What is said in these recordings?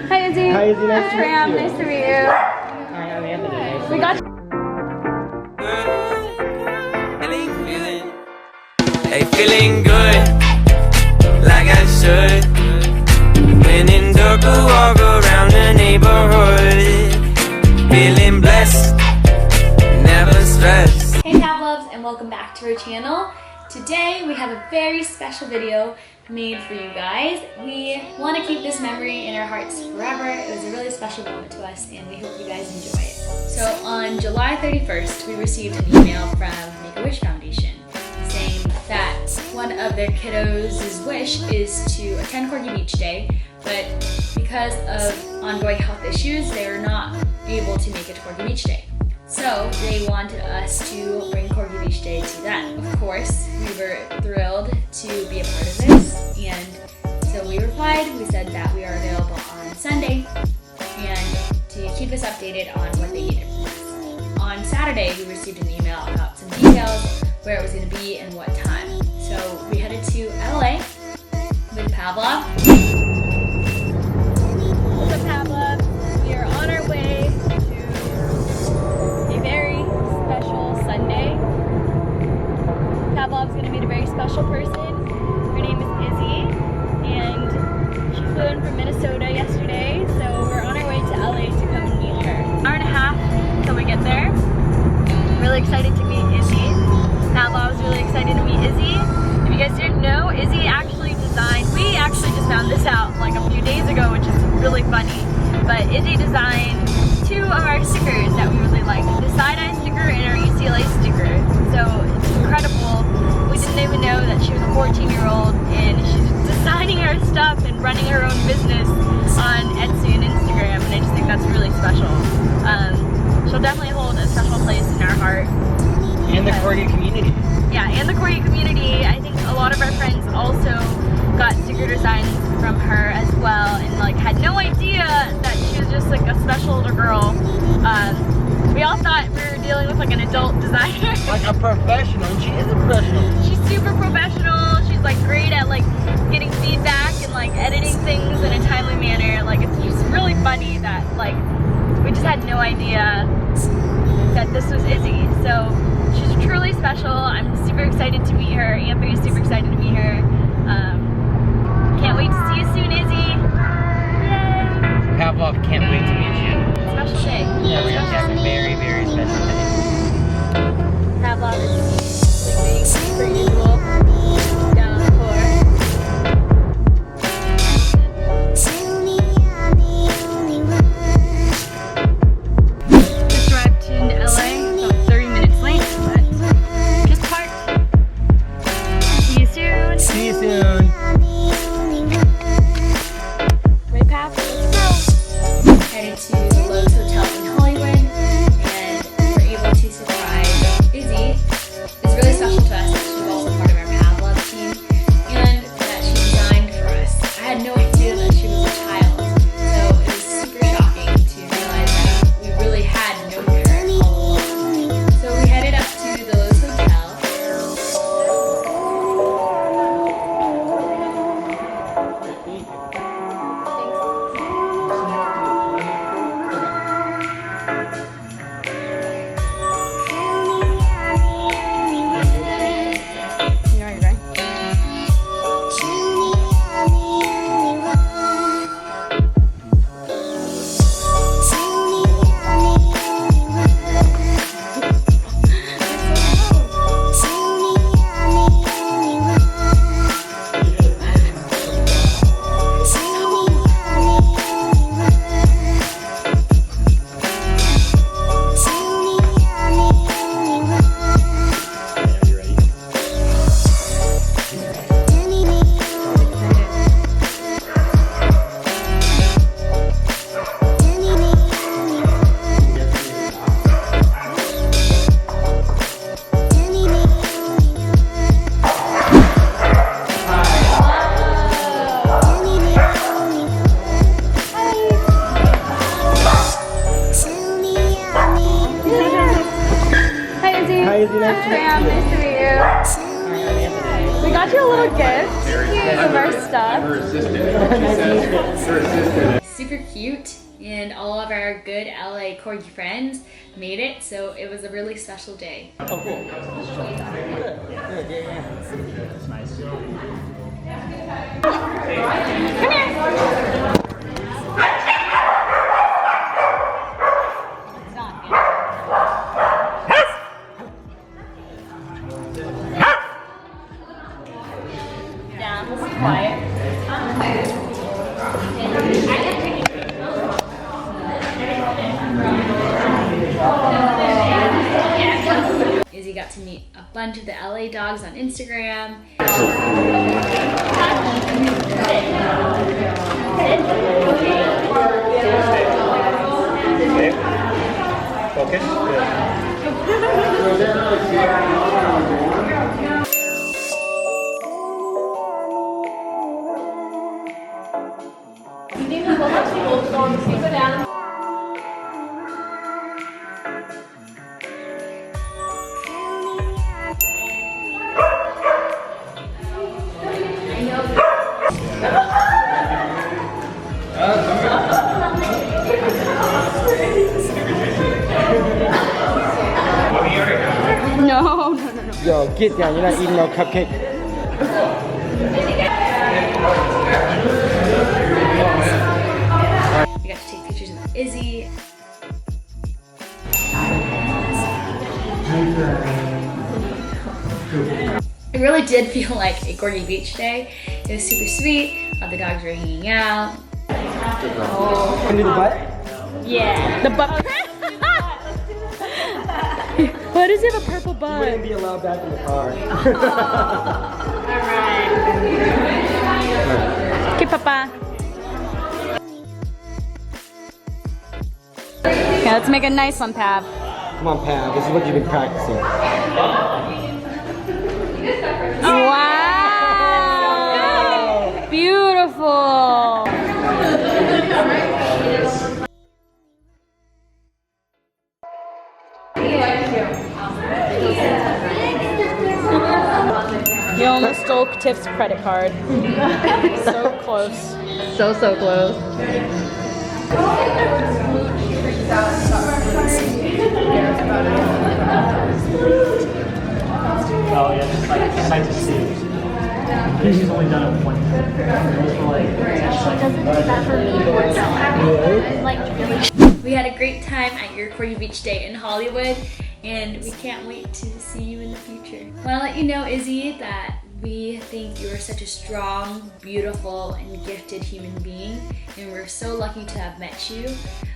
Hi Izzy. Hi Izzy, nice to meet you. Nice to meet you. Hi, I'm Anthony. Nice to We meet got you. Hey, feeling good, like I should. When in dark, I walk around the neighborhood. Feeling blessed, never stressed. Hey Pavlovs, and welcome back to our channel. Today we have a very special video made for you guys. We want to keep this memory in our hearts forever. It was a really special moment to us and we hope you guys enjoy it. So on July 31st, we received an email from Make-A-Wish Foundation saying that one of their kiddos' wish is to attend Corgi Beach Day, but because of ongoing health issues, they were not able to make it to Corgi Beach Day. So they wanted us to bring Corgi Beach Day to them. Of course, we were thrilled to be a part of this, and so we replied. We said that we are available on Sunday and to keep us updated on what they needed from us. On Saturday, we received an email about some details, where it was going to be and what time. So we headed to LA with Pavlov. What's up, Pavlov? We are on our way to a very special Sunday. Pavlov's going to meet a very special person. Her name is Izzy, and she flew in from Minnesota yesterday, so we're on our way to LA to come and meet her. An hour and a half till we get there. Really excited to meet Izzy. Pavlov's really excited to meet Izzy. If you guys didn't know, Izzy actually designed, we actually just found this out like a few days ago, which is really funny, but Izzy designed two of our stickers that we really like, the side-eye sticker and our UCLA sticker. So it's incredible. We didn't even know that she was a 14-year-old and she's designing her stuff and running her own business on Etsy and Instagram, and I just think that's really special. She'll definitely hold a special place in our heart. And the Corgi community. Yeah, and the Corgi community. I think a lot of our friends also got sticker designs from her as well, and like had no idea that she was just like a special little girl. We all thought we were dealing with like an adult designer. Like a professional, and she is a professional. She's super professional. She's like great at like getting feedback and like editing things in a timely manner. Like it's just really funny that like we just had no idea that this was Izzy. So she's truly special. I'm super excited to meet her. Anthony's super excited to meet her. Can't wait to see you soon, Izzy. Yay! Pavlov can't wait to meet you. Special day. Yeah, we're gonna have a very, very special day. Pavlov is sleeping per usual down on the floor. Just arrived into LA, about 30 minutes late, but just parked. See you soon. See you soon. Right, Pav? Let's go. Headed to the Lowe's Hotel in Hollywood, and we're able to surprise Izzy. It's really special to us that she's also part of our Pavlov team, and that she designed for us. I had no idea that she was a child, so it was super shocking to realize that we really had known her all along. So we headed up to the Lowe's Hotel. Hi Izzy, nice to meet you. Nice to meet you. Hi, I'm Anthony. We got you a little gift of our stuff. Nice to meet you. super cute, and all of our good LA Corgi friends made it, so it was a really special day. Oh, cool. Good, yeah. That's nice. Yeah, this is quiet. Izzy got to meet a bunch of the LA dogs on Instagram. Focus. No. Yo, get down. You're not eating no cupcake. We got to take pictures of Izzy. It really did feel like a Corgi Beach day. It was super sweet. All the dogs were hanging out. Oh. Can you do the butt? Yeah. The butt. Why does it have a purple You butt? wouldn't be allowed back in the car. Alright. Okay, Papa. Okay, let's make a nice one, Pav. Come on, Pat. This is what you've been practicing. Wow! Beautiful. You almost stole Tiff's credit card. So close. So close. Oh yeah, just like excited to see. She's only done it one time. We had a great time at your Corgi Beach Day in Hollywood, and we can't wait to see you in the future. I want to let you know, Izzy, that we think you are such a strong, beautiful, and gifted human being, and we're so lucky to have met you.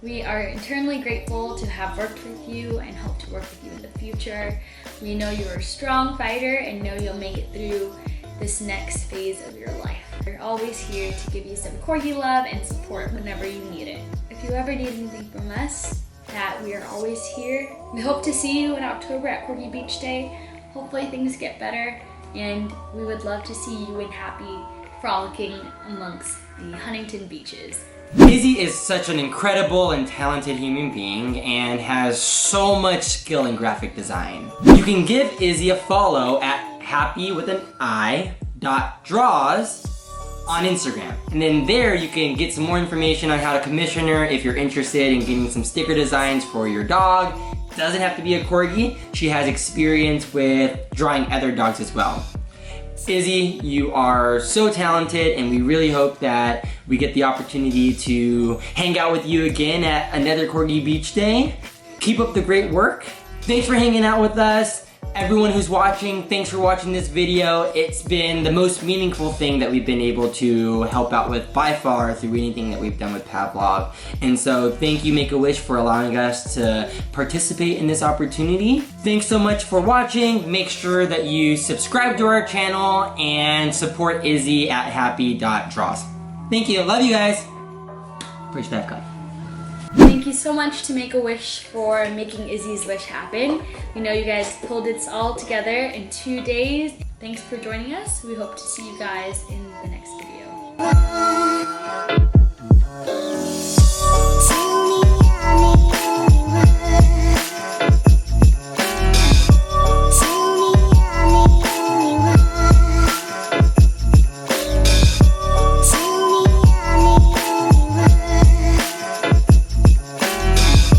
We are eternally grateful to have worked with you and hope to work with you in the future. We know you are a strong fighter and know you'll make it through this next phase of your life. We're always here to give you some Corgi love and support whenever you need it. If you ever need anything from us, that we are always here. We hope to see you in October at Corgi Beach Day. Hopefully things get better, and we would love to see you in happy frolicking amongst the Huntington beaches. Izzy is such an incredible and talented human being and has so much skill in graphic design. You can give Izzy a follow at happy.draws on Instagram. And then there you can get some more information on how to commission her if you're interested in getting some sticker designs for your dog. Doesn't have to be a Corgi. She has experience with drawing other dogs as well. Izzy, you are so talented, and we really hope that we get the opportunity to hang out with you again at another Corgi Beach Day. Keep up the great work. Thanks for hanging out with us. Everyone who's watching, thanks for watching this video. It's been the most meaningful thing that we've been able to help out with by far through anything that we've done with Pavlov. And so thank you, Make-A-Wish, for allowing us to participate in this opportunity. Thanks so much for watching. Make sure that you subscribe to our channel and support Izzy at happy.draws. Thank you, love you guys. Appreciate that, God. Thank you so much to Make-A-Wish for making Izzy's wish happen. We know you guys pulled this all together in 2 days. Thanks for joining us. We hope to see you guys in the next video.